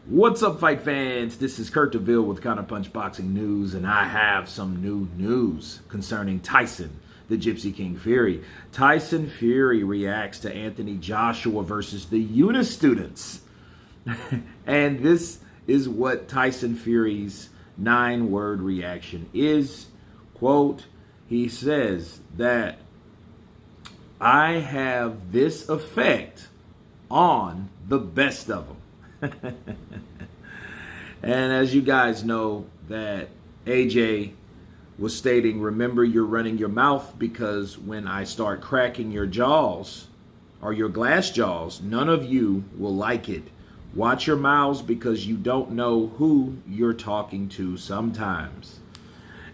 What's up, fight fans? This is Kurt DeVille with Counterpunch Boxing News, and I have some new news concerning Tyson, the Gypsy King Fury. Tyson Fury reacts to Anthony Joshua versus the Uni-Students. And this is what Tyson Fury's 9-word reaction is. Quote, he says that I have this effect on the best of them. And as you guys know, that AJ was stating, remember, you're running your mouth, because when I start cracking your jaws or your glass jaws, none of you will like it. Watch your mouths, because you don't know who you're talking to sometimes.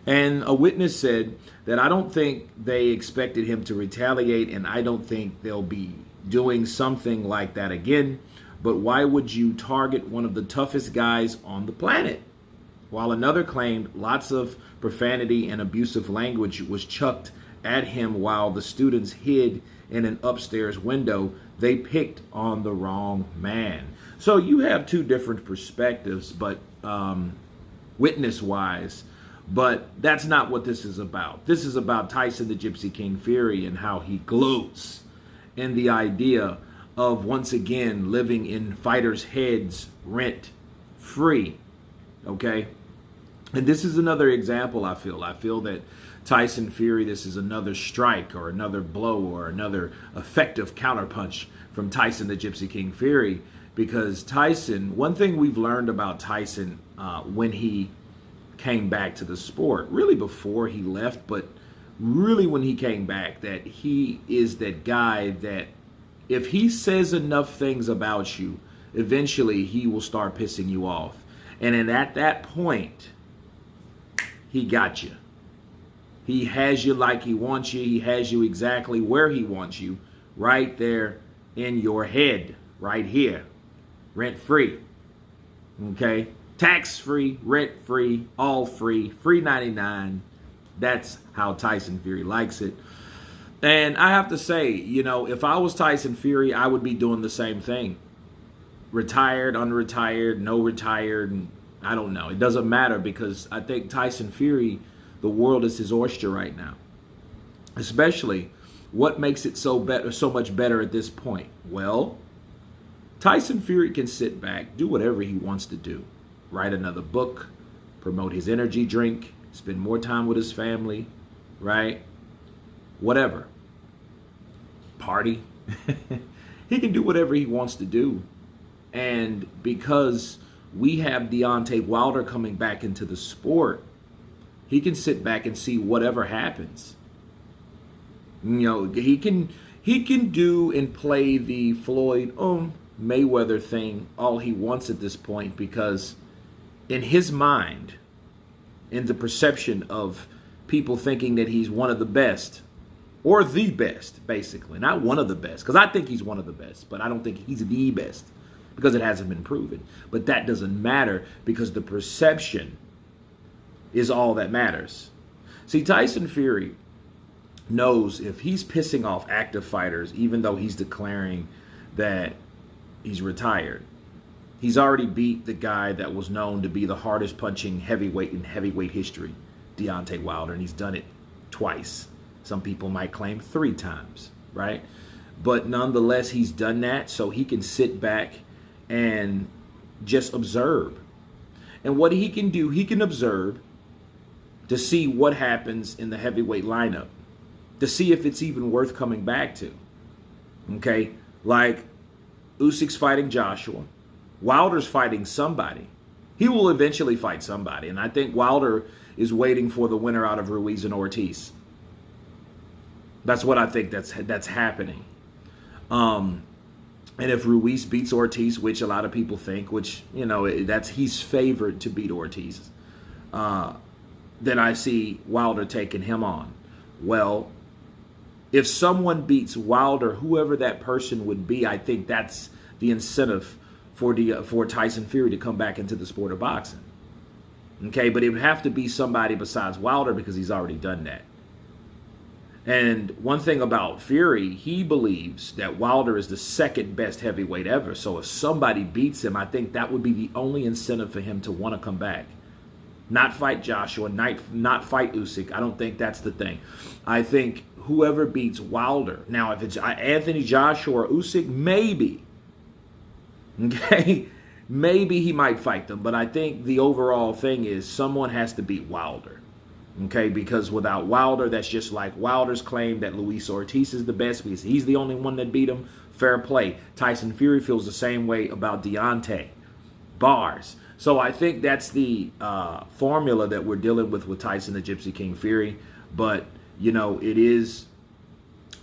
And a witness said that I don't think they expected him to retaliate, and I don't think they'll be doing something like that again. But why would you target one of the toughest guys on the planet? While another claimed lots of profanity and abusive language was chucked at him while the students hid in an upstairs window, they picked on the wrong man. So you have two different perspectives, but witness-wise, but that's not what this is about. This is about Tyson the Gypsy King Fury and how he gloats in the idea of once again living in fighters' heads rent free. Okay? And this is another example, I feel that Tyson Fury, this is another strike or another blow or another effective counterpunch from Tyson the Gypsy King Fury, because Tyson, one thing we've learned about Tyson when he came back to the sport, really before he left, but really when he came back, that he is that guy that if he says enough things about you, eventually he will start pissing you off. And then at that point, he got you. He has you like he wants you. He has you exactly where he wants you, right there in your head, right here, rent-free, okay? Tax-free, rent-free, all free, free 99. That's how Tyson Fury likes it. And I have to say, you know, if I was Tyson Fury, I would be doing the same thing. Retired, unretired, no retired, I don't know. It doesn't matter, because I think Tyson Fury, the world is his oyster right now. Especially, what makes it so much better at this point? Well, Tyson Fury can sit back, do whatever he wants to do. Write another book, promote his energy drink, spend more time with his family, right? Whatever. Party. He can do whatever he wants to do. And because we have Deontay Wilder coming back into the sport, he can sit back and see whatever happens. You know, he can do and play the Floyd Mayweather thing all he wants at this point, because in his mind, in the perception of people thinking that he's one of the best, or the best, basically. Not one of the best, because I think he's one of the best, but I don't think he's the best, because it hasn't been proven. But that doesn't matter, because the perception is all that matters. See, Tyson Fury knows if he's pissing off active fighters, even though he's declaring that he's retired, he's already beat the guy that was known to be the hardest punching heavyweight in heavyweight history, Deontay Wilder, and he's done it twice. Some people might claim 3 times, right? But nonetheless, he's done that, so he can sit back and just observe. And what he can do, he can observe to see what happens in the heavyweight lineup, to see if it's even worth coming back to. Okay? Like, Usyk's fighting Joshua. Wilder's fighting somebody. He will eventually fight somebody. And I think Wilder is waiting for the winner out of Ruiz and Ortiz. That's what I think that's happening. And if Ruiz beats Ortiz, which a lot of people think, which, you know, he's favored to beat Ortiz, then I see Wilder taking him on. Well, if someone beats Wilder, whoever that person would be, I think that's the incentive for Tyson Fury to come back into the sport of boxing. Okay, but it would have to be somebody besides Wilder, because he's already done that. And one thing about Fury, he believes that Wilder is the second best heavyweight ever. So if somebody beats him, I think that would be the only incentive for him to want to come back. Not fight Joshua, not fight Usyk. I don't think that's the thing. I think whoever beats Wilder. Now, if it's Anthony Joshua or Usyk, maybe. Okay? Maybe he might fight them. But I think the overall thing is someone has to beat Wilder. Okay, because without Wilder, that's just like Wilder's claim that Luis Ortiz is the best because he's the only one that beat him. Fair play. Tyson Fury feels the same way about Deontay. Bars. So I think that's the formula that we're dealing with Tyson the Gypsy King Fury. But, you know, it is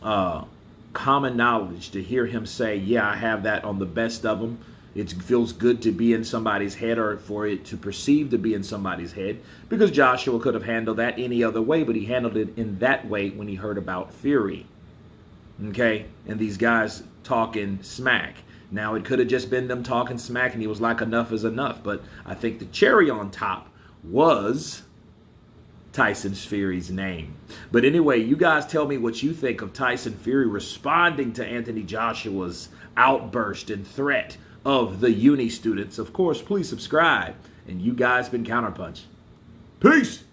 common knowledge to hear him say, yeah, I have that on the best of them. It feels good to be in somebody's head or for it to perceive to be in somebody's head because Joshua could have handled that any other way, but he handled it in that way when he heard about Fury. Okay? And these guys talking smack. Now, it could have just been them talking smack and he was like, enough is enough. But I think the cherry on top was Tyson Fury's name. But anyway, you guys tell me what you think of Tyson Fury responding to Anthony Joshua's outburst and threat of the Uni-Students. Of course, please subscribe. And you guys been Counterpunch. Peace!